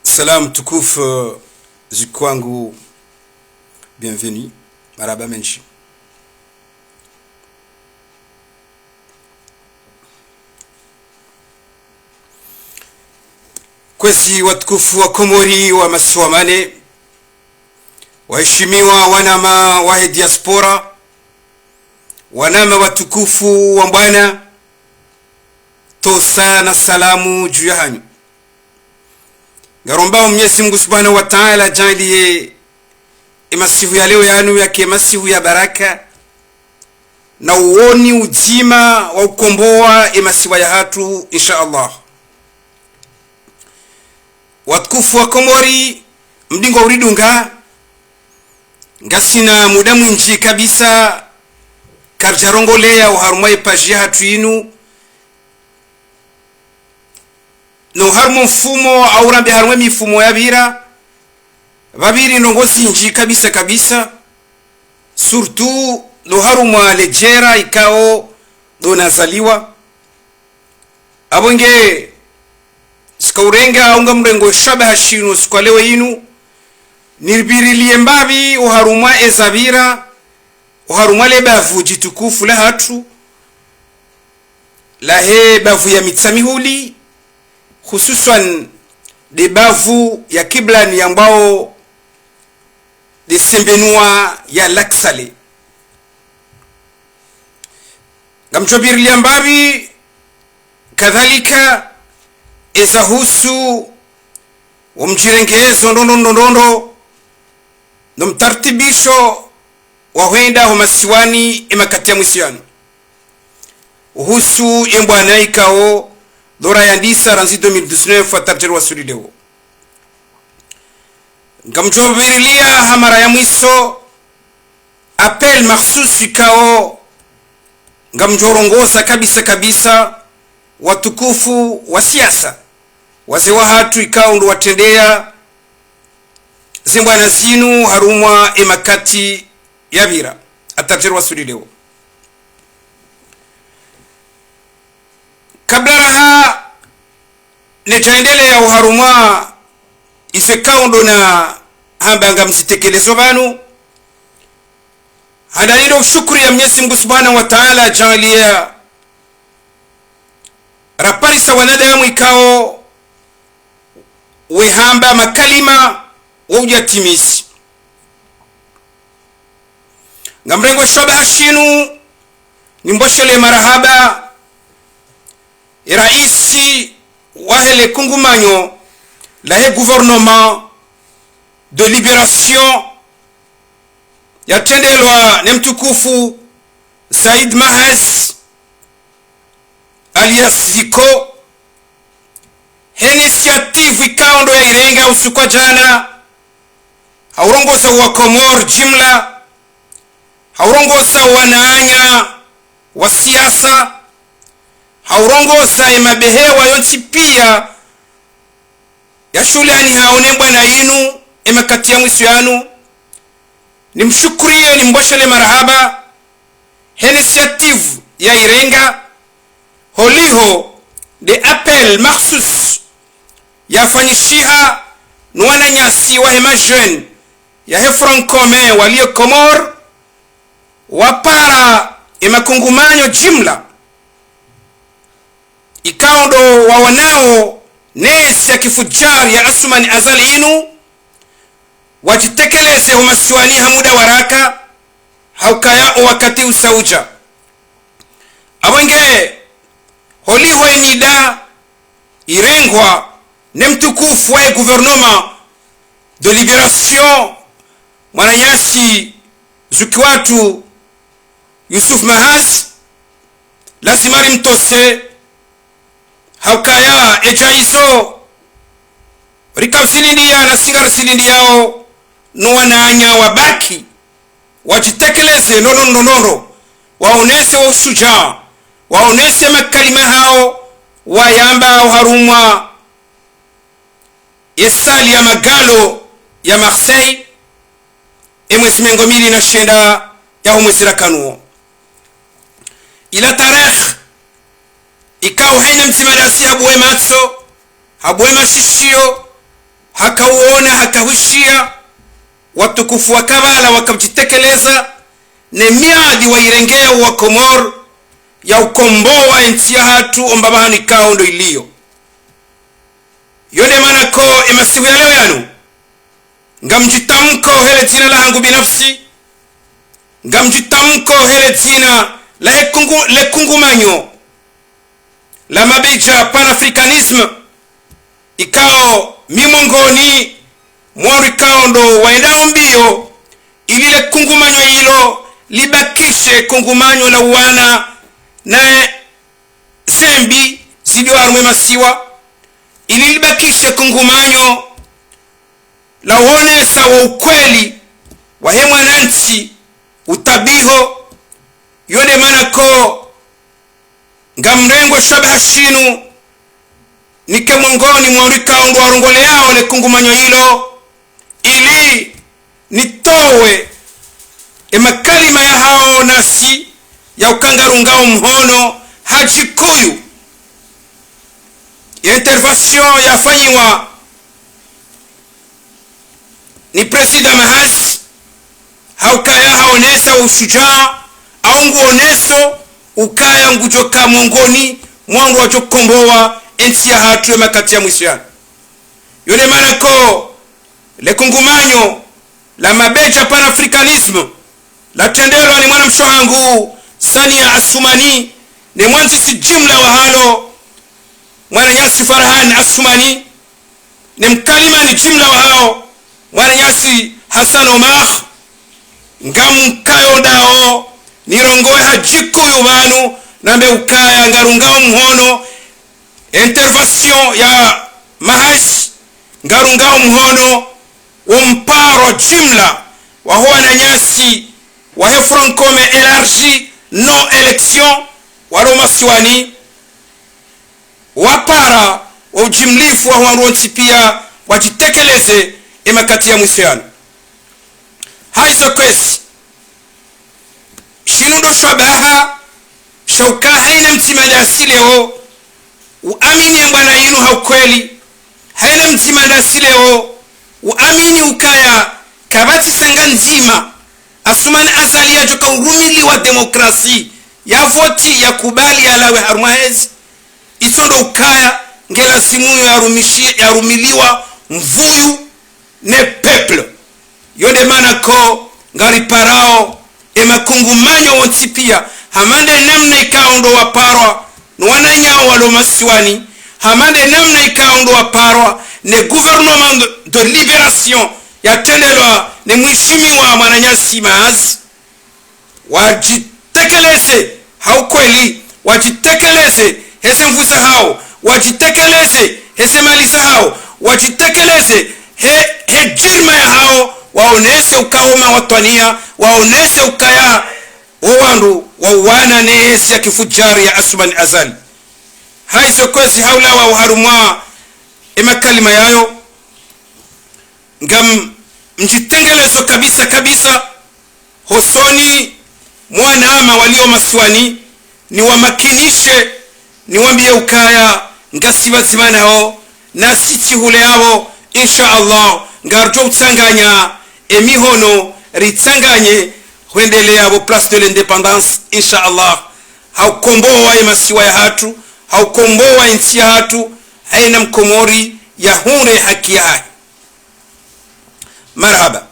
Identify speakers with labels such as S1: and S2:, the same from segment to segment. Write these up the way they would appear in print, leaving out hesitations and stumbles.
S1: Salam tukufu zikwangu, bienvenue, maraba menshi. Kwezi watukufu wa Komori wa Masiwamane, waheshimiwa wanama wa diaspora, wanama watukufu wa Mbwana, tosa na salamu juu ya hanyu. Garomba Mwenyezi Mungu Subhanahu wa Ta'ala jalie masihu ya leo yanu yake masihu ya baraka na uoni uzima wa ukomboa masiwa ya hatu insha Allah. Watukufu wa Komori, mdingo uridunga ngasina muda mwinji kabisa karjarongolea uharumai pajia hatu inu no harmo mfumo au rambi harumwe mifumo ya bira babiri nongozi nji kabisa surtout no harumwa lejera ikao donazaliwa abonge skaurenga unga mrengo shaba hashinu sikwalewe inu niribirilie mbabi uharumwa ezabira uharumwa lebavu jitukufu la hatu la he bavu ya mitsamihuli hususan de bavu ya kiblani ambao de sembenua ya laksale ngamchobirilia mbabi kadhalika ezahusu umjirengezo ndondo nomtartibisho wahwenda homasiwani emakati ya mwisiano uhusu embwana ikao dora yandisa ranzi 2019 atarjeru wasuri leo ngamjobirilia hamara ya mwiso appel mahsus ikao ngamjorongoza kabisa watukufu wa siasa waze wa hatu ikao ndo watendea zimbwana zinu harumwa emakati ya bira atarjeru wasuri leo kabla raha nejaendelea uharumwa ifekaundo na hambanga msitekelezo banu hadanido shukuri ya Mwenyezi Mungu Subhanahu wa Ta'ala jalia raparisa wanadamu ikao wehamba makalima wa ujatimisi ngamrengo shoba hashinu nimboshele marahaba raisi wahele kungumanyo la he gouvernement de libération yatendelwa ne mtukufu Said Mahaz alias Ziko initiative ikaundo ya Irenga usukwa jana haurongoza wa Komor jimla haurongoza wanaanya wa siasa haurongoza emabehewa yonsi pia ya shule yani haone bwana inu emakati ya mwisu yanu nimshukurie nimboshele marahaba initiative ya Irenga holiho de appel mahsus yafanyishiha nuwana nyasi wa hema jeune ya he francome walio Komor wapara emakungumanyo jimla ikaundo wawanao nesi ya kifujari ya Asumani Azali inu wajitekeleze humasiwani hamuda waraka haukaya wakati usauja abonge holiho enida irengwa ne mtukufu wa gouvernement de libération mwananyasi zukiwatu Yusuf Mahaz lazimari mtose haukaya ejaizo rikavsinindia na singar sinindiyao nuwananya wabaki wajitekeleze nono waonese wa ushujaa waonese makalima hao wayamba uharumwa esali ya magalo ya Marseille mwezi mengo mili na shenda ya humwezi rakanuo ila tarehe ikao haina mtimadasi habuwe matso habuwe mashishio hakauona hakahushia watukufu wa kabala wakajitekeleza ne miadi wairengea wa Komor ya ukomboa nchi ya hatu ombabani kao ndo iliyo yone manako emasiku ya leo yanu ngamjitamko hele tina la hangu binafsi ngamjitamko hele tina la lekungumanyo la mabeja panafricanisme ikao mimongoni mwaru ikao ndo waendao mbio ili lekungumanyo hilo libakishe kungumanyo la uwana na sembi zidio harume masiwa ili libakishe kungumanyo la uonesa wa ukweli wa he mwananchi utabiho yone manako ngamrengo shabaha shinu nike mwongoni mwaurika ndo warongole yao le kungumanyo hilo ili nitowe makalima ya hao nasi ya ukangarungao mhono hajikuyu intervention yafanyiwa ni presida Mahasi haukaya haonesa ushujaa au nguoneso ukaya ngujoka mongoni mwangu wachokomboa ensi ya hatu ya makati ya mwisho yone manako le kungumanyo la mabeja panafricanisme la tendelo ni mwana mshohangu Sania Asumani ni mwanzisi jumla wa halo mwana nyasi Farhan Asumani ni mkalima ni jumla wa hao mwana nyasi Hassan Omar ngamkayo dao nirongoe hajiku yubanu nambe ukaya ngarungao mhono intervention ya Mahasi ngarungao mhono umparo jumla wa huwa na nyasi wa he francome élargi non élection waroma siwani wapara wa ujimlifu wa huwaruonsi pia wajitekeleze emakati ya mwisho haizo kwesi shinundo shabaha shauka haina mtimada asileo uamini ya mbwana yinu haukweli haina mtimada asileo uamini ukaya kabati sanga nzima Asumani azali ya joka urumili wa demokrasi ya voti ya kubali alawe harumahezi itondo ukaya ngela simuyo ya rumiliwa mvuyu ne peple yode manako ngari parao emakungumanyo wontipia hamande namna ikaondo waparwa nwana nyao walo masiwani hamande namna ikaondo waparwa ne gouvernement de libération ya tendelwa ne mheshimiwa Mwananyasi Mahasi wajitekeleze haukweli wajitekeleze heze mvuza hao wajitekeleze heze maliza hao wajitekeleze he jirma ya hao waonese ukaoma watwania waonese ukaya wawandu wawana neesi ya kifujari ya Asumani azali haizo kwezi haula wa uharumwa emakalima yayo ngam mjitengelezo kabisa kabisa hosoni mwana ama walio masiwani ni wamakinishe ni wambie ukaya ngasiba zimana hao na siti hule hao insha Allah ngarjo utsanganya emihono ritsanganye huendelea bo place de l'indépendance insha Allah haukomboa masiwa ya hatu haukomboa nchi ya hatu haina mkomori ya hure haki yake marhaba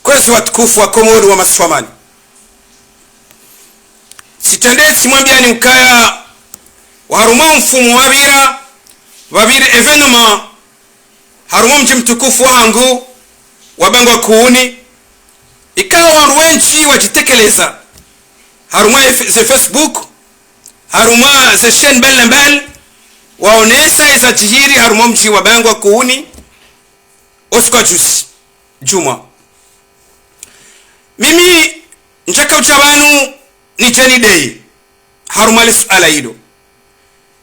S1: kwezi watukufu wa Komoro wa masifamani sitendezi mwambiani ukaya waharuma mfumu wabira evenement haruma mji mtukufu wangu wabangwa kuuni ikawa wandu wenchi wajitekeleza haruma ze Facebook haruma ze chaîne mbalimbali waonesa za jihiri haruma mji wabangwa kuuni osikwa juzi juma mimi njaka uchabanu ni jeni dei haruma suala hilo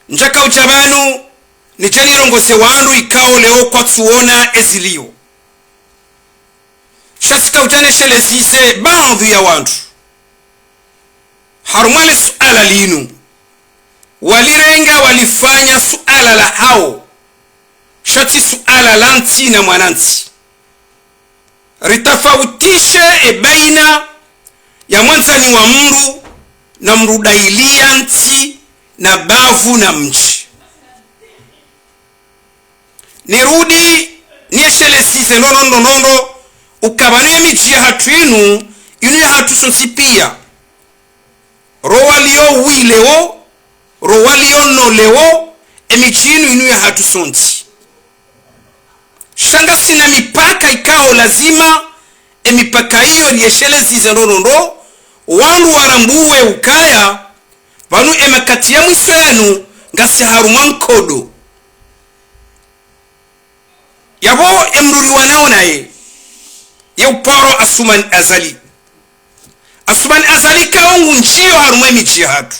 S1: njaka uchabanu ni jeni rongose wandu ikao leo kwa tuona ezilio shasika utaneshele zize baadhi ya wantu harumale suala linu walirenga walifanya suala la hao shati suala la nti na mwananti ritafautishe baina ya mwanzani wa mru na mrudailia nti na bavu na mchi. Nirudi nieshele size nondo ukabanu miji ya hatu inu ya hatu sonsipia rowalio wileo rowalio noleo miji inu ya hatu sonti shanga sina mipaka ikao lazima mipaka hiyo nieshele size nondo wandu warambuwe ukaya vanu emakati ya mwiso yanu ngasi harumwa nkodo yabo emruri wanao naye yeuporo asuman azali kao ngunchio harumwe michi ya hatu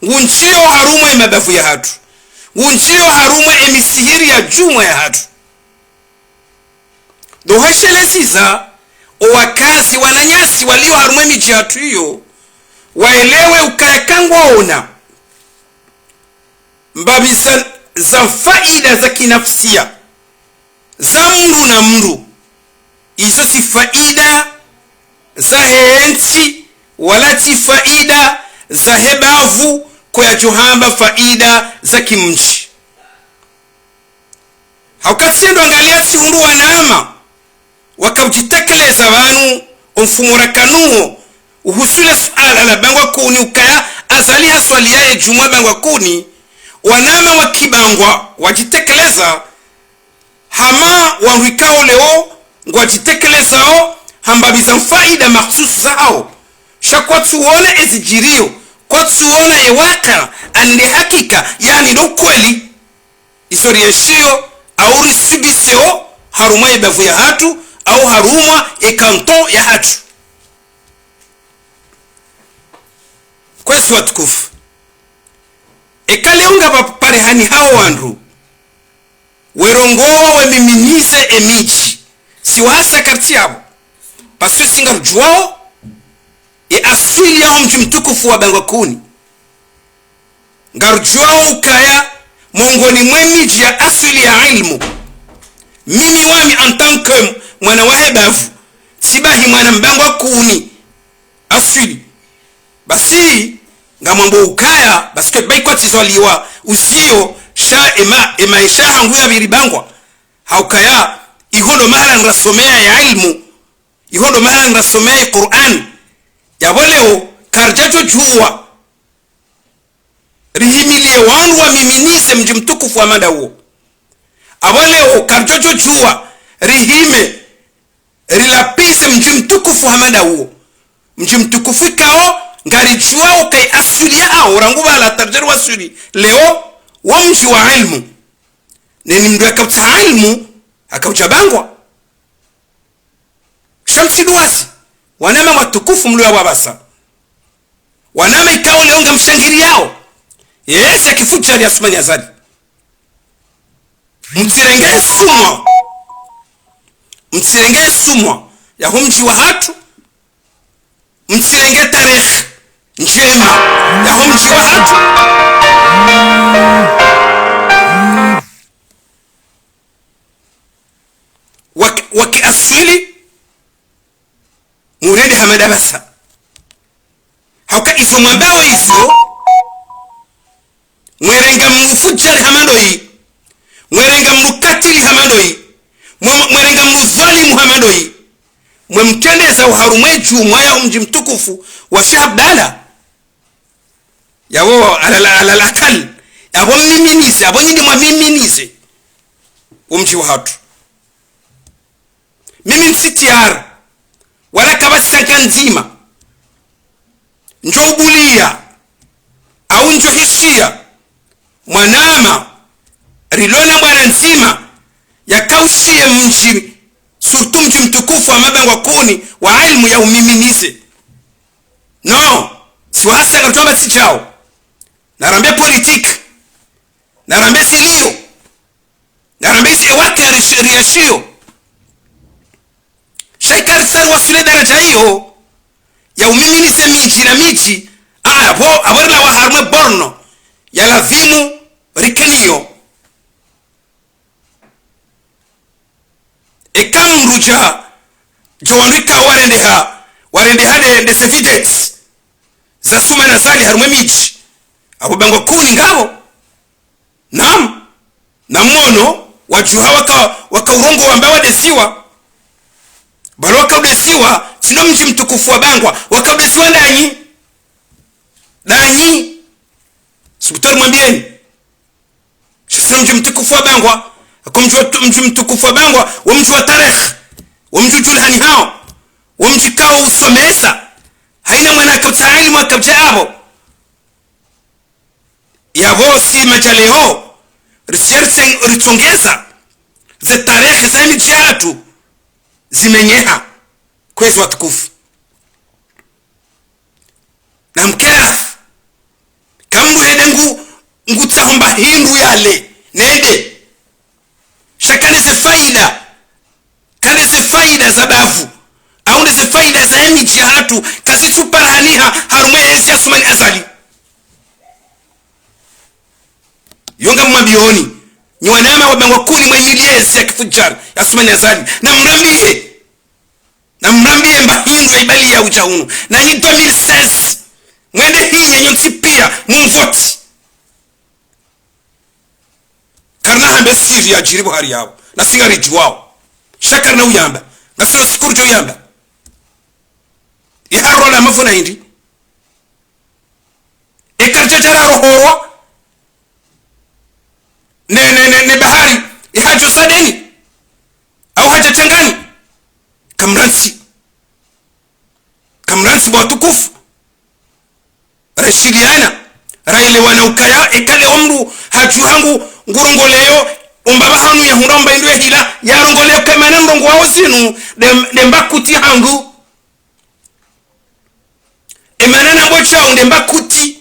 S1: ngunchio harumwe mabavu ya hatu ngunchio harumwe emisihiri ya jumwa ya hatu doheshelesiza wakazi wananyasi walio harumwe michi ya hatu hiyo waelewe ukayakangwa ona mbabi za faida za kinafsia za mru na mru izo si faida za heensi wala si faida za hebavu kwa johamba faida za kimchi haukasiendo angalia si hundu wanama wakauchitekeleza vanu omfumurakanuo uhusule suala la bangwa kuni ukaya azali haswali yae jumwa bangwa kuni wanama wakibangwa wajitekeleza hama wanrikao leo ngwajitekelezao hambabiza faida maksusu zao shakwa tuone ezijirio kwa tuona ewaka ande hakika yani ndo kweli isorieshio au risubiseo harumwa ebavu ya hatu au harumwa ekanton ya hatu kwezi watukufu ekaleunga paparehani hao wandu werongoa wemiminize emiji siwasa karti yabo paswe singa rujwao aswili yao mji mtukufu wa bangwakuni ngarujwao ukaya mongoni mwe miji ya aswili ya ilmu mimi wami antanke mwana wahebavu sibahi mwana mbangwakuni aswili basi ngamambo ukaya basikwe baikwatizwaliwa uzio sha ema isha hangu ya biribangwa haukaya ihondo mahala ngrasomea ya ilmu ihondo mahala ngrasomea ya Qur'an yaboleo karjajo juwa rihimilie wangu wa miminize mji mtukufu wa mada huo aboleo karjajo juwa rihime rilapize mji mtukufu wa mada huo mji mtukufu kao ngarijuwa kai asuli yao ranguba la tarjaru wasuli leo wamji wa ilmu nini mdu akauta ilmu akauta bangwa shamsi duwasi wanama watukufu mlu ya wabasa wanama ikao leonga mshangiri yao yesi akifuja ya Asmani Azali mtsirenge sumwa ya humji wa hatu mtsirenge tarehe njema ya humji wa hatu waki aswili muredi hamada basa hauka izo mwambao izo mwerenga mfujari hamadoi mwerenga mkatili hamadoi mwerenga mzalimu hamadoi mwemkendeza uharumwe jumwa ya mji mtukufu wa Sheikh Abdalla yawo alalakal yabo miminize abo nyindi mwa miminize umji wa hatu mimi msitiar wala kabasa nzima njo ubulia au njo hishia mwanama rilona mwana nzima yakaushie mji surtu mji mtukufu wa mabangwa kuni wa ilmu ya umiminize no siwasa kartuwa si chao narambe politique narambe zilio narambe ewaka riashio shaika wasari wasule daraja hiyo ya umiminise michi na michi aborla wa harme borno ya lazimu rikeniyo ekamruja jawandika warendeha de certificates za suma na zali harme michi abo bangwa kuni ngabo na mmono wajuha waka urongo wamba wadesiwa balo wakaudesiwa sino mji mtukufu wa bangwa wakaudesiwa danyi subutari mwambieni sino mji mtukufu wa bangwa mji mtukufu wa bangwa wa mji wa tarehe wa mji julhani hao wa mji kao usomesa haina mwana kautaili mwakabja abo yavo si majaleo risierse ritongeza ze tarehe za miji yatu zimenyeha kwezi watukufu na mkeaf kamdu hede ngutahomba hindu yale nede shakane ze faida za bavu au ze faida za miji yatu kasi tuparhaniha harumwe ensi asumani azali yonga mwabioni ni wanama wabangwa kuni mwenye liezi ya kifujari ya sumani azali na mrambie mbahindu ya ibali ya uchaunu na hii 2016 mwende hii ya nyonsi pia mumvoti karna hambe siri ya jiribu hari yao na singari juwao shakar na uyamba na silo sikuru jo uyamba iharola mafuna hindi ikarchachara rohoro ne bahari ihajo sadeni au haja tengani kamransi bwa tukufu rashiriana railewana ukaya ekale omru haju hangu ngurongoleo umbaba hanu ya huramba indu ya hila ya rongoleo kemana ndongo wao sinu dembakuti hangu emana na bocha dembakuti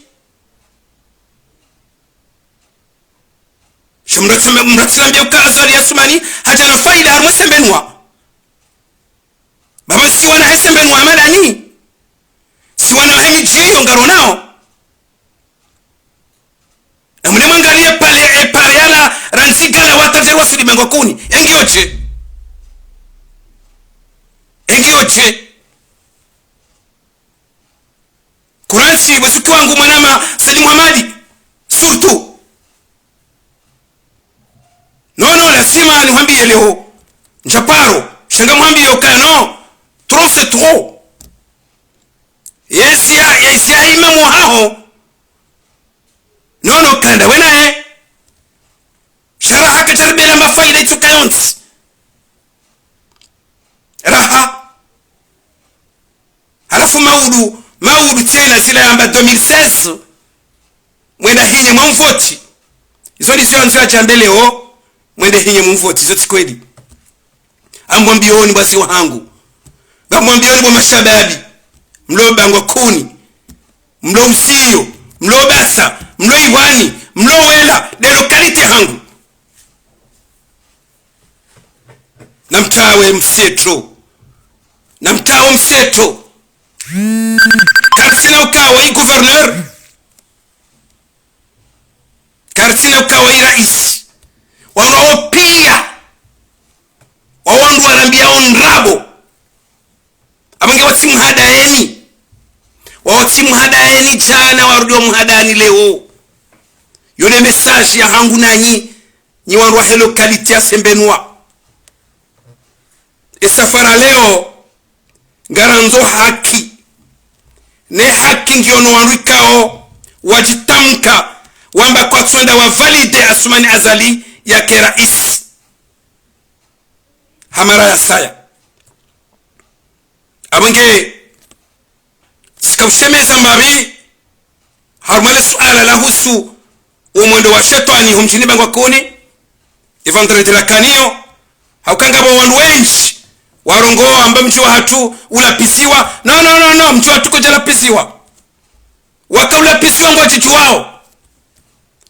S1: mratsambia ukazali yasumani haja na faida harmasembenwa baba si wana hesembenwa amadani si wana hemiji hiyo ngaro nao na mune mwangalie pale yala ranzigala watateru wasuli bengo kuni engioche kuransi wasiku wangu mwanama Saidi Muhammadi surtu nono lazima niwambie leo njaparo shanga mwambie okano trop c'est trop yesia imamo hao nono kanda wena sharaha kacharbela mafaida tukayonti raha halafu maudu tena zile amba 2016 mwenda hinye mwamvoti izo lizio nzira chambele ho mwende hinye mwamvoti zoti kweli ambwambioni bwazi wangu bamwambioni bwa mashababi mlo bangwa kuni mlo usiyo mlo basa mlo ibwani mlo wela de lokalite hangu na mtawe mseto karsina ukawa i gouverneur karsina ukawa i rais wanao pia wawandu wanambia onrabo abange watimhadaeni jana warudio mhadani leo yone message ya hangu nanyi nyi wandu wa hello quality ya sembenwa esafara leo ngaranzo haki ne haki ngiono wanrikao wajitamka wamba kwa tsonda wa valide asumani azali ya kerais hamara ya saya abange sikaushemeza mbabi harmale suala la husu umwendo wa shetani humchini bangwa kuni ivandretela kanio haukangaba wandu wenji warongoa amba mchi wa hatu ulapisiwa no mchi wa tuko jalapisiwa waka ulapisiwa ngwa chichu wao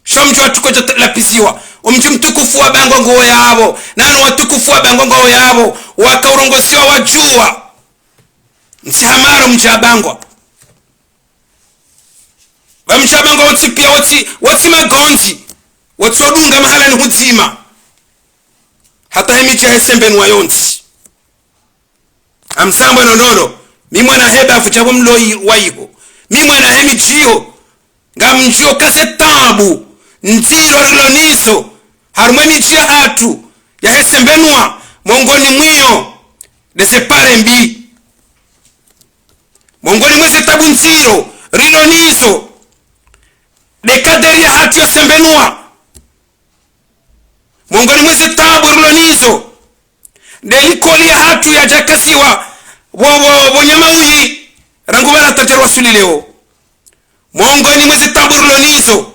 S1: sho mchi wa tuko jalapisiwa umchi mtukufu wa bangwa ngoo yabo nanu watukufu wa bangwa ngoo yabo waka urongosiwa wajua nsihamaro mjabangwa bamjabangwa wotsipia wotsi magonzi wotsodunga mahala ni hudzima hata hemicha hesembenwa yonsi amsambo nonolo mimwana hebafu chabo mloi waiho mimwana hemichio ngamjio kase tabu nziro rilonizo harumwe michia hatu ya hesembenwa mongoni mwiyo desepare mbi mongoni mweze tabu nziro rilonizo dekaderi ya hatu ya sembenwa mongoni mweze tabu rilonizo delikoli ya hatu ya jakasiwa wonyama uyi rangu bala tajarwa suli leo mongoni mweze tabu rilonizo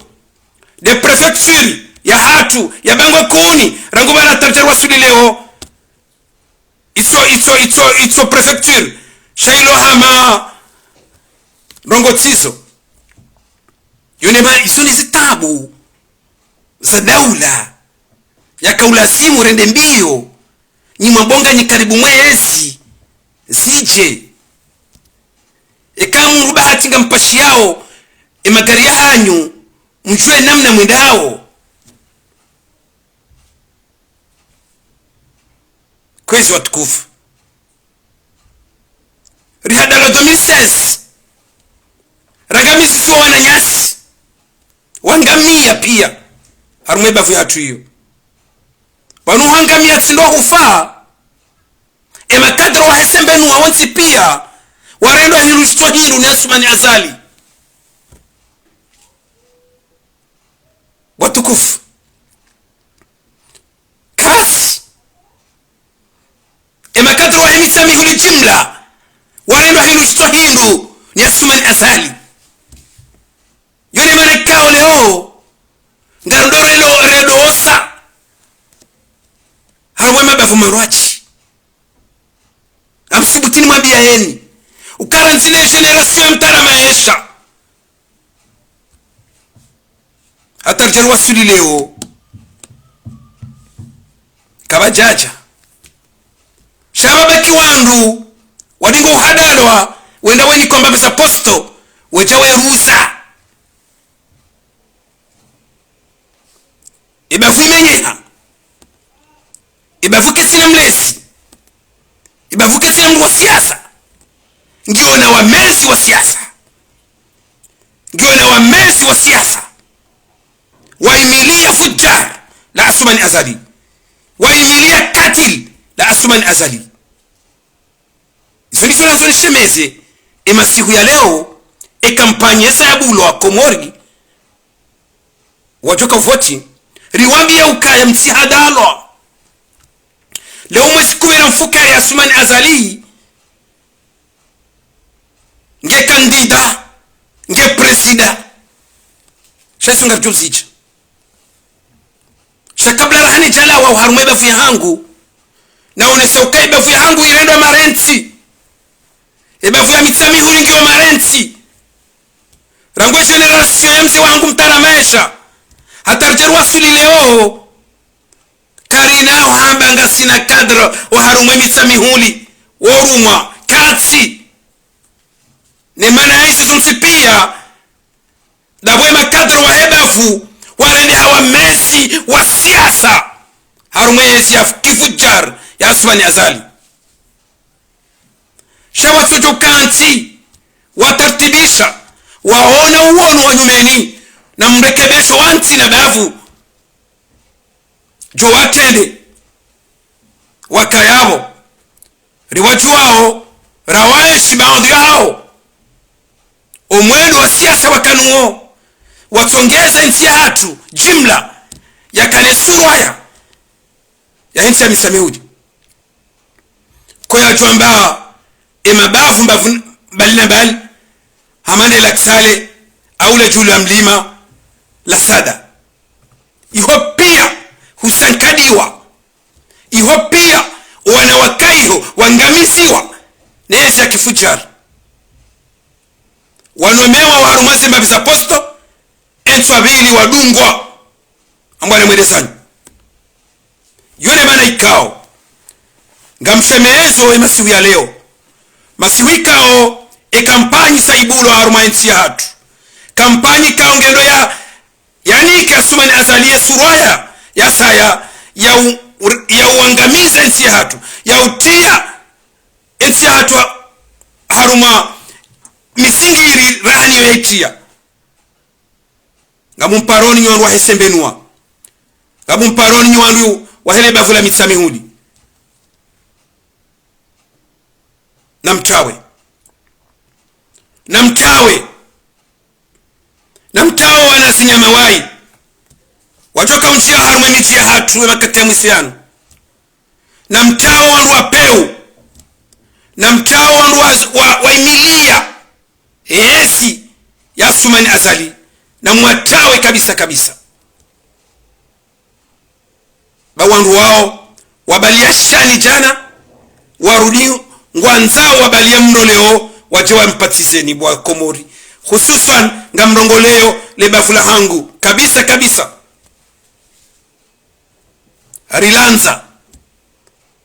S1: de prefecture ya hatu ya bangwe kuni rangu bala tajarwa suli leo itso prefecture shailo hama rongo tizo yonema isoni zitabu za daula yakaulazimu rende mbio nyimwabonga ni karibu mwezi zije ekamu bahati nga mpashi yao emagari ya hanyu mjue namna mwendao kwezi watukufu rihadalo 2016 ragamisi siwa wananyasi wangamia pia harumwe bavu yatu hiyo wanu hangamia tsindo hufaa emakadro wa hesembenu wa wansi pia warendo hilushto hindu ni Asumani Azali watukufu kasi emakadro wa hemisami huli jimla warendo hilushto hindu ni Asumani Azali yone manekao leo ngarondoro redo osa harumwe mabavu marwachi amsibutini mwabia heni ukaranzile generation mtara maesha hatarjarwa suli leo kabajaja shababaki wandu wadingo uhadalwa wenda weni kwamba besa posto wejawe rusa ibavu imenyeha ibavu kesina mlesi ibavu kesina mndu wa siasa ngiona wamezi wa siasa ngiona wamezi wa siasa waimilia fujar la Asumani Azali waimilia katil la Asumani Azali isoni fela zoni shemeze emasihu ya leo ekampanye esa ya bulo wa Komori wajoka voti riwambia ukaya mtihadalo leo mwezi kubera mfukari ya Asumani Azali nge kandida nge presida shasunga juzija shakabla rahani jalawa uharume bafu ya hangu na unese ukai bafu ya hangu irendo marenti bafu ya mitsami hulingi wa marenti rangwe generation ya mzi wangu mtara maisha hatarjarwa suli leo karinao hambanga sina kadro uharume mitsami huli worumwa katsi ni mana yaisi tunsipia dabwe makadro wa hebafu wareni hawa mesi wa siasa harumwezi ya kifujar ya Asumani Azali shawatujo kanti watartibisha waona uono wa nyumeni na mrekebesho wanti na bavu jo watende wakayabo riwajuao rawaeshi baadhi yao omwendo wa siasa wakanuo watongeza nchi ya hatu jimla ya kanesurwaya ya nchi ya misameuji kwa ya juamba emabavu mbali na bali hamane la kisale au la julu ya mlima la sada iho pia husankadiwa iho pia wanawakaiho wangamisiwa nezi ya kifujar wanomewa waharumase mbavisa posto entu abili wadungwa ambwane mwedesani yone mana ikao ngamshemeezo emasihu ya leo masiwikao kampanyi saibulo haruma nchi ya hatu kampanyi kaongendo yani kasumani azalie suraya ya saya ya uangamiza nchi ya hatu ya utia nchi ya hatu haruma misingiri rahani yoitia ngamumparoni nyandu wahesembenua ngamumparoni nyandu wahele bavula mitsamihudi namtawe wanasinya mawai wachoka unchia harumwe michi ya hatu makati ya mwisiano namtawe wandu wapeu namtawe wandu waimilia esi ya sumani azali na mwatawe kabisa kabisa bawandu wao wabalia shani jana warudi ngwanzao wabalia mno leo wajewa mpatizeni bwa komori hususan nga mrongoleo lebafula hangu kabisa kabisa harilanza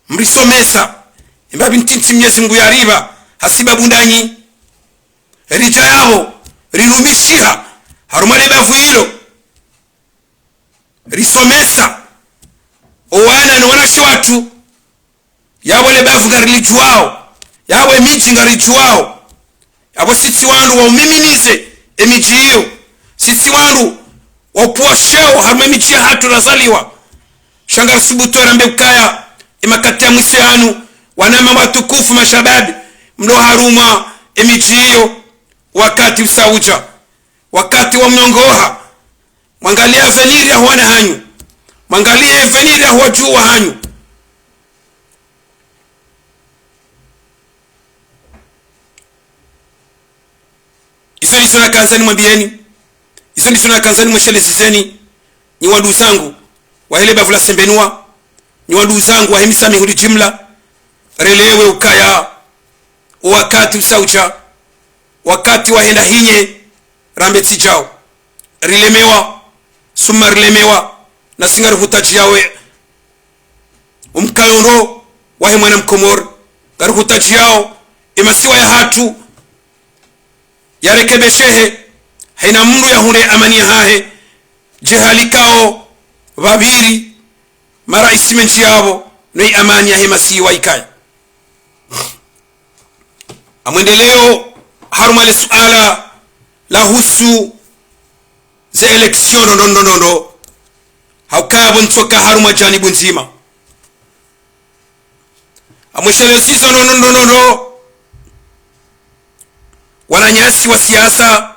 S1: mrisomesa imbabi ntinti mnyezi mngu ya riba hasiba bundanyi rija yao rirumishiha haruma lebafu hilo risomesa owana ni wanashi watu yawe lebafu garilijuwao yawe miji ngarijuwao abo sisi wandu waumiminize emiji hiyo sisi wandu wapua sheo haruma emiji ya hatu razaliwa shangara subutora mbekaya emakati ya mwise hanu wanama watukufu mashababi mlo haruma emiji hiyo wakati usauja wakati wa mnyongoha mwangalia veniri ya huwana hanyu mwangalia veniri ya huwa juu wa hanyu iso niso na kanzani mwambieni iso niso na kanzani mweshele zizeni ni wadu zangu wahele bavula sembenua ni wadu zangu wahemisa mihuli jimla relewe ukaya wakati usauja wakati wahenda hinye rambeti jao rilemewa suma rilemewa na singari hutaji yawe umkayoro wahe mwana mkomor gari hutaji yao imasiwa ya hatu yarekebeshehe haina mndu ya hune amani ya hahe jehalikao vabiri mara isimenchi yao noi amani ya hemasiwa ikaya amwendeleo harumale suala la husu ze eleksyon ndondondo haukabo ntoka haruma janibu nzima amweshele sizo ndondondo wananyasi wa siasa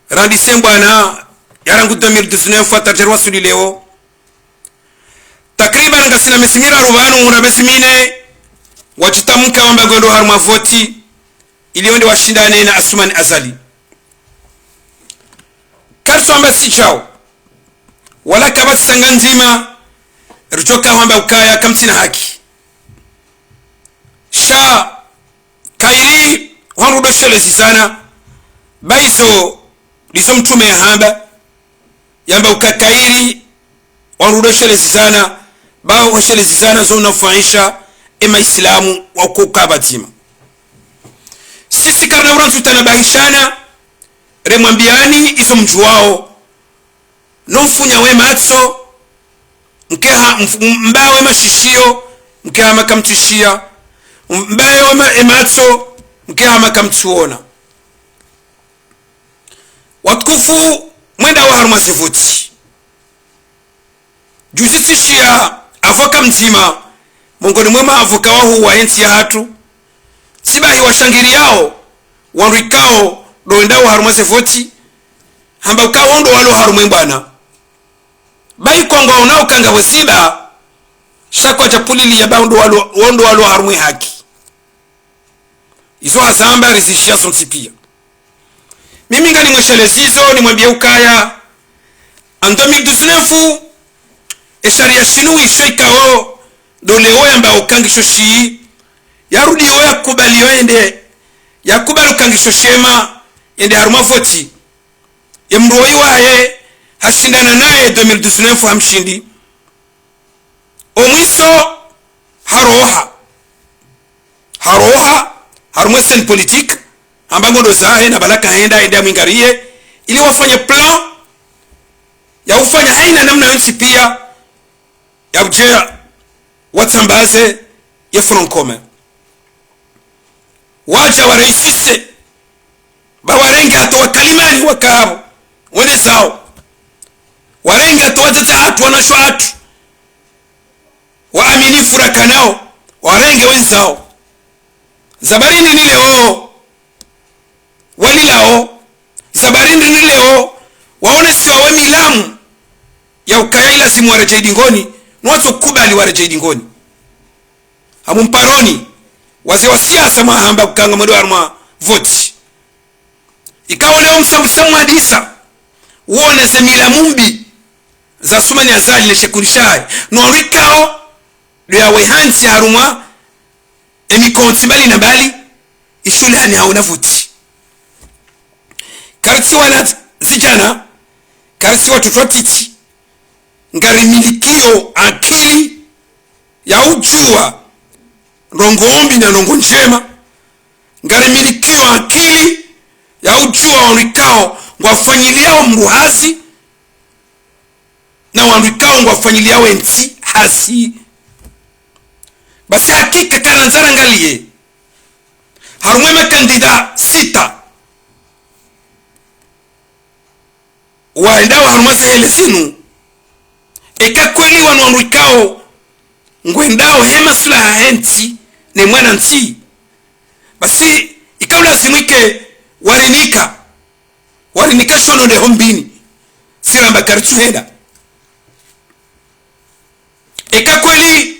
S1: randise mbwana yarangu 2019 atajerwa sudi leo takriban ngasina mesimira rubanu murabesimine wachitamka wamba gondo haruma voti ilionde washindane na Asumani Azali kalso amba si chao wala kabasi sanga nzima ruchoka wamba ukaya kamtina haki sha kairi wanrudo shelezi sana baizo lizo mtume ya hamba yamba ukakairi wanrudo shelezi sana bao shelezi sana zona faisha ema islamu wa kukabatima sisi karna uranzu tanabahishana remwambiani izo mjuwao nofunya we matso mbawe mashishio mkeha makamtishia mbawe ematso mkeha makamtuona watukufu mwenda wa haruma zivuti juzitishia avoka mzima mongoni mwema avoka wahu wa enti ya hatu sibahi washangiri yao wanrikao doendao haruma zevoti hamba ukawondo walo harumwe mbwana bai kwangwa unao kanga wesiba shakwa chapulili ya baundo walo harumwe haki izo hazamba rizishia sontipia mimi ngani mweshele zizo ni mwambia ukaya en 2019 esharia shinu ishoikao doleo yamba ukangisho shii yarudi yo yakubali yoende yakubali ukangisho shema ende haruma voti yemroi wahe hashindana naye 2019 hamshindi omwiso haroha harumwe sen politique ambango ndo zahe na balaka henda enda mwingarie ili wafanye plan ya ufanya haina namna yonsi pia ya ujea watsambaze ya front commun waja waraisise bawarenge hata wakalimani wakabo wene zao warenge hata watete hatu wanasho hatu waaminifu rakanao warenge wenzao zabarindi ni leo walilao zabarindi ni leo waone si wawe milamu ya ukaya ilazimu wareje dingoni nwazo kubali wareje dingoni amumparoni wazee wa siasa mahamba kukanga mwendo arma voti ikawa leo msamu hadisa uone ze milamumbi za sumani azali le shekurishai nwarikao lya wehansi harumwa emikonti mbali na mbali ishule hani hauna voti karati wana zijana karati watoto titi ngari milikio akili ya ujua rongoombi na rongo njema ngari milikio akili ya ujua wanrikao ngwafanyiliao mruhazi na wanrikao ngwafanyiliao enti hasi basi hakika karanzara ngalie harumwe makandida 6 waendao harumwe sahele zinu eka kweli wanwanrikao ngwendao hema sula henti ne mwana nti basi ikawla zimwike warinika shono de hombini siramba karitu heda eka kweli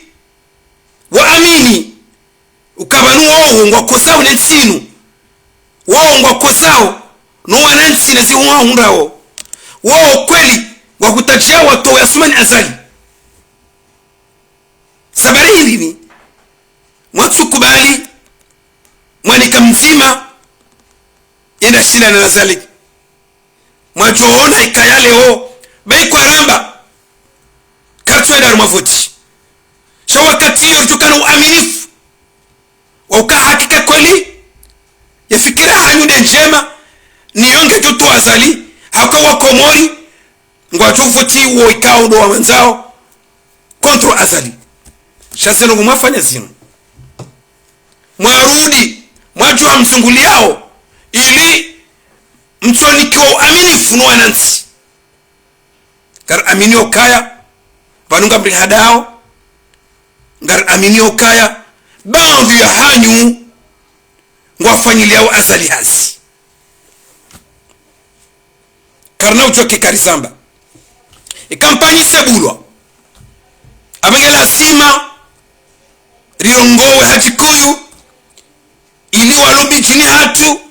S1: waamini ukabanu woho ngwakozao nensinu woho ngwakozao no wanansi na ziwa hundao woho kweli wakutajia watu ya sumani azali sabari hili ni mwatu kubali mwanika mzima ina shina na azali mwajoona ikayale ho baikwa ramba kartuwe daru mavuti sha wakati hiyo tukana uaminifu wauka hakika kweli yafikira hayude njema niyonge jutu azali haka wakomori ngwajovuti uo ikao ndo wa wenzao kontro azali shaseno mwafanya zinu mwarudi mwajua mzunguli yao ili mtonikiwa uaminifu no wanansi kar aminio kaya vanunga mrihadao ngar aminio kaya baadhi ya hanyu ngwafanyiliao azali hasi karna uchoke karisamba ikampanyi sebulwa abangela sima riongowe hajikuyu ili walubi jini hatu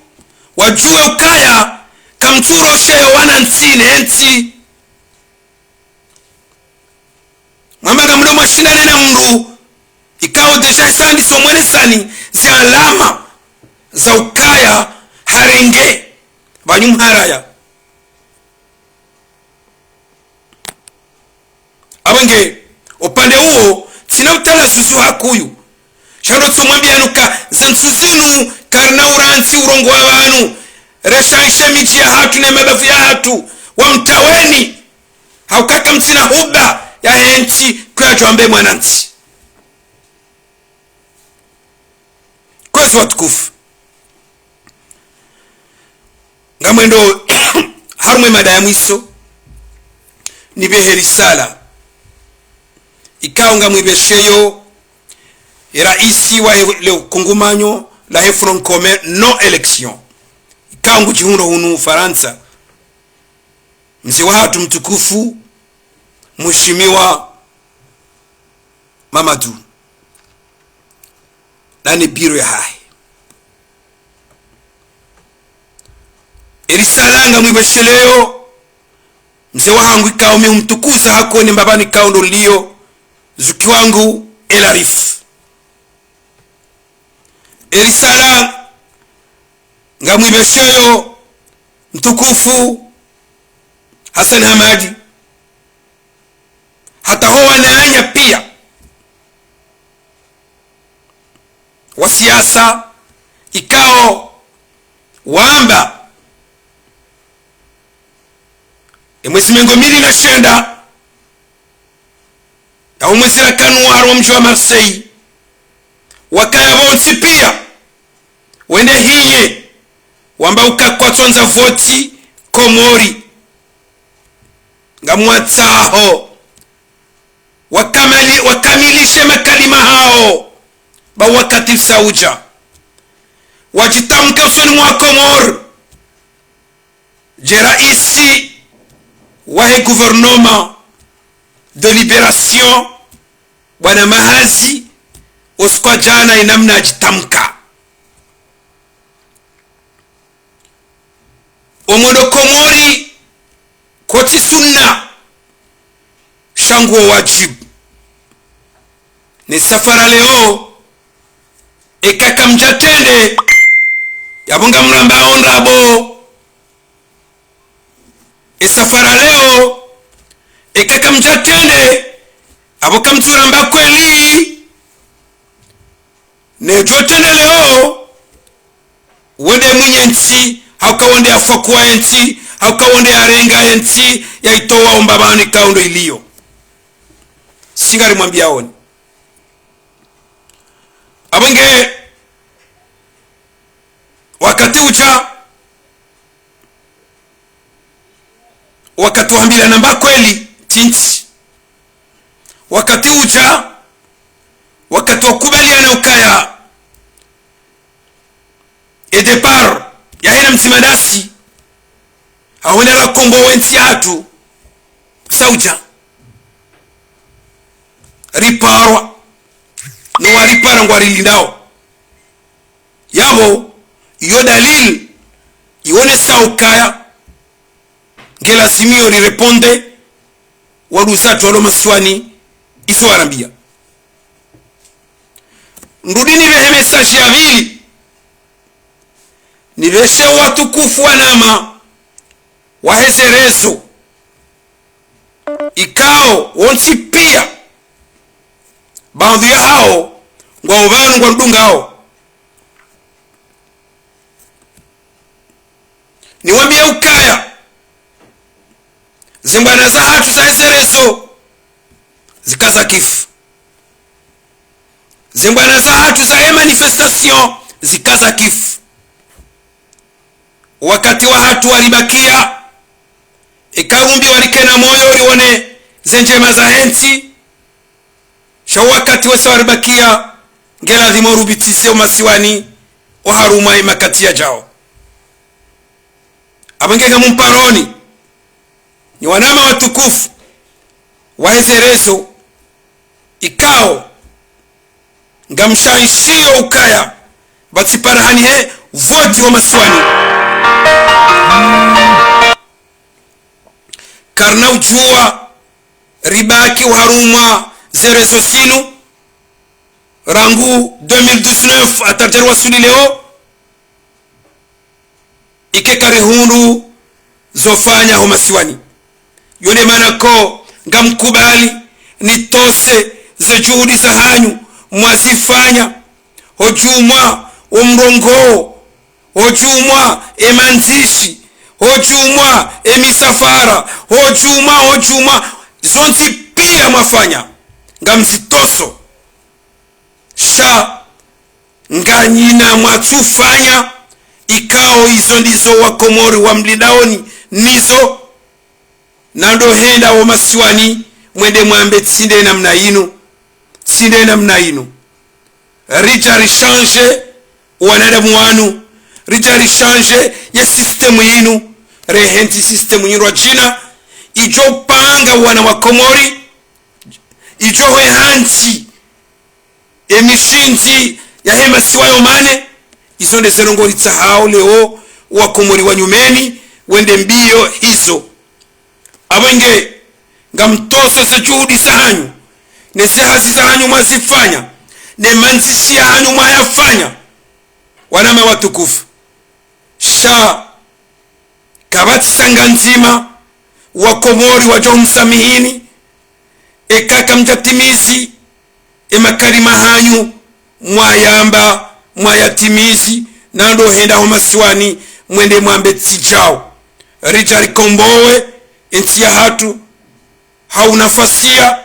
S1: wajue ukaya kamturo sheyo wanansi nenti mwambaga mdo mashindane na mru ikao deja sandi somwene sani zi alama za ukaya harenge banyumharaya abange upande huo tina utala susu hakuyu shano tsumwambianuka zansuzinu karna uransi urongo wa wanu reshaishe miji ya hatu na mabavu ya hatu wa mtaweni haukaka mtina huba ya henti kwa jombe mwananti kwezi watukufu ngamwendo harumwe mada ya mwiso nibeheri sala ikawa ngamwibesheyo raisi wa le kungumanyo la hefron commun no election ikawa ngujihundo hunu Faransa mzi wa hatu mtukufu mheshimiwa Mamadou nani biro ya hai irisalanga mwibesheleo mzi wa hangu ikawa mtukuza hako ni mbabani kaundo liyo zuki wangu elarif erisala ngamwibesheyo mtukufu Hassan Hamadi hata ho wanaanya pia wa siasa hao wamba mwezi mengo 2009 au mwezi la kanuari wa mji wa Marseille wakaya bonsi pia wende hinye wamba ukakwatsonza voti Komori ngamwatsaho wakamilishe makalima hao ba wakati sauja wajitamke usoni mwa Komor je raisi wahe gouvernement de libération bwana Mahazi usikwa jana inamna ajitamka omodo Komori koti sunna shanguo wajibu ni safara leo ekaka mjatende yabonga mramba onrabo safara leo ekaka mjatende aboka mturamba kweli nejotende leo wende mwenye nti hauka wende afakua enti hauka wende arenga enti ya itowa ombabani kaundo iliyo singari mwambia oni abonge wakati ucha wakati wambila namba kweli tinti wakati ucha wakati wakubaliana ukaya edepar ya hina mtimadasi hawenda la kombo wenti hatu sauja riparwa no waripara ngwarilindao yabo iyo dalili ione saukaya ngelazimio rireponde waruzatu walo maswani iso warambia ndudini vehe mesaji ya vili niveshe watukufu wanama wahezerezo ikao wonsi pia baadhi ya hao ngwa uvanu ngwa mdungao niwambia ukaya zimbwana za hatu za hezerezo zikaza kifu zimbwana za hatu za manifestation zikaza kifu wakati wa hatu walibakia ikarumbi walikena moyo lione zenjema za henti sha wakati wese walibakia ngela dhimorubitise umasiwani oharuma imakati ya jao abangega mumparoni ni wanama watukufu wahezerezo ikao ngamshaishio ukaya batsiparahani he voti wa masiwani karna ujua ribaki uharumwa zerezo zinu rangu 2019 atarjarwa suli leo ike karihundu zofanya homasiwani yone manako ngamkubali nitose ze juhudi za hanyu mwazifanya hojumwa umrongo hojumwa emanzishi hojumwa emisafara hojumwa zonzi pia mwafanya ngamzitoso sha nganyina mwatufanya ikao hizo ndizo wakomori wa mlidaoni nizo nando henda wa masiwani mwende mwambe tsinde namna inu rija rishange wanadamu wanu rija rishange ya sistemu yinu rehenti sistemu yinu wa jina ijo panga wana wakomori ijo hehanti emishinti ya hema siwayo mane izo ndezerongori tsahao leo wakomori wa nyumeni wende mbio hizo abenge ngamtoso se juhudi za hanyu nese hazi za hanyu mwazifanya ne manzishi ya hanyu mwayafanya wanama watukufu sha kabati sanga nzima wakomori wajo msamihini ekaka mjatimizi emakarima hanyu mwayamba mwayatimizi nando henda homa siwani mwende mwambe tijao rijari kombowe ensi ya hatu hauna fasia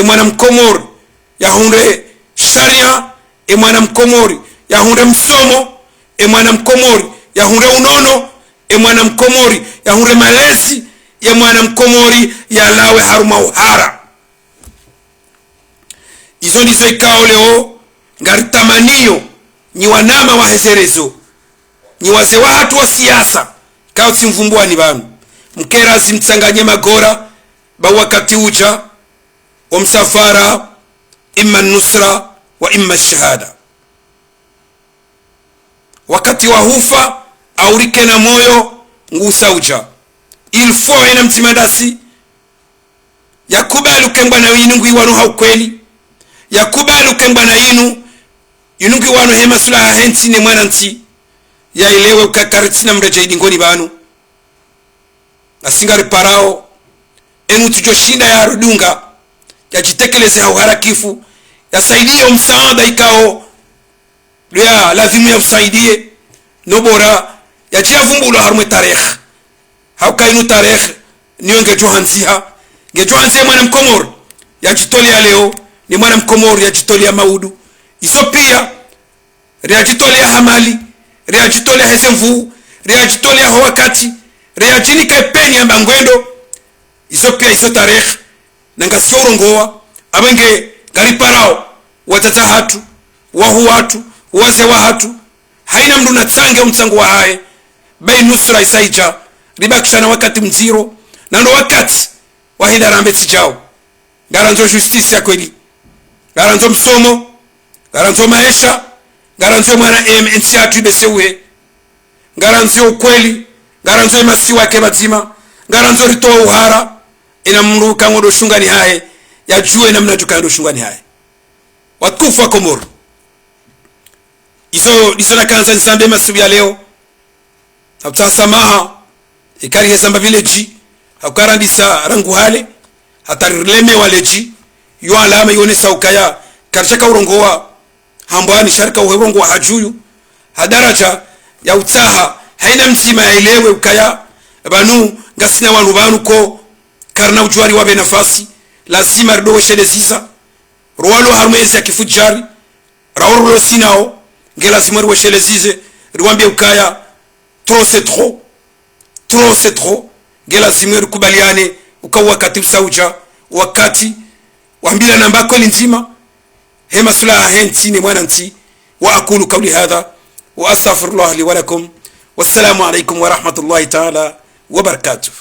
S1: mwana mkomori ya hunde sharia mwana mkomori ya hunde msomo mwana mkomori ya hunde unono mwana mkomori ya hunde malezi ya mwana mkomori ya lawe haruma uhara. Izo ndizo ikao leo ngari tamanio ni wanama wa hezerezo ni waze watu wa siasa kao simvumbua ni banu mkera zimtsanganye magora ba wakati uja wa msafara imma nusra wa imma shahada. Wakati wa hufa aurike na moyo ngusa uja ilfo ina mtimadasi yakubali ukengwa na yinungu iwanu haukweli yakubali ukengwa na yinungu iwanu hema sula henti ni mwana nti ya ilewe ukakaritina mreja idingoni banu nasingari parao enu tujoshinda ya rudunga ya jitekeleze hauharakifu ya saidie umsaada ikao ya lazimu ya usaidie nobora ya jia vumbulo harume tarekh haukainu tarekh niyo ngejohanziha mwana mkomori ya jitolia leo ni mwana mkomori ya jitolia maudu iso pia ria jitolia hamali ria jitolia hesemvu ria jitolia hawakati ria jini kaipeni ya mbangwendo iso pia iso tarekh nangasio urongoa abenge gariparao watata hatu wahu watu waze wa hatu haina mdu na tsange umtsangu wa hae bai nusra isaija ribakishana wakati mziro na ndo wakati wahida rambe tijao garanzo justice ya kweli garanzo msomo garanzo maisha garanzo mwana nchi atu ibesewe garanzo ukweli garanzo masiwa ke batima garanzo ritoa uhara ina mruka ngodo shungani hae ya juwe namna tukando shungani hae watukufu wa Komoro iso na kanza nsambe masubi ya leo samaha ikari hesamba village hakarandisa rangu hale hatarileme waleji yo alama yone saukaya karchaka urongoa hambani sharika urongo wa hajuyu hadaraja ya utaha haina mtima elewe ukaya banu ngasina wanu banu ko karna ujuari wabe nafasi lazima ridowe shede sisa ruwalo harmezi ya kifujari rauro sinao ngela lazima riwe shede zize riwambie ukaya trop c'est trop ngela lazima rikubaliane ukawa wakati usauja wakati wambila namba kweli nzima hema sula henti ni mwana nti wa aqulu qawli hadha wa astaghfirullah li wa lakum wassalamu alaykum wa rahmatullahi ta'ala wa barakatuh.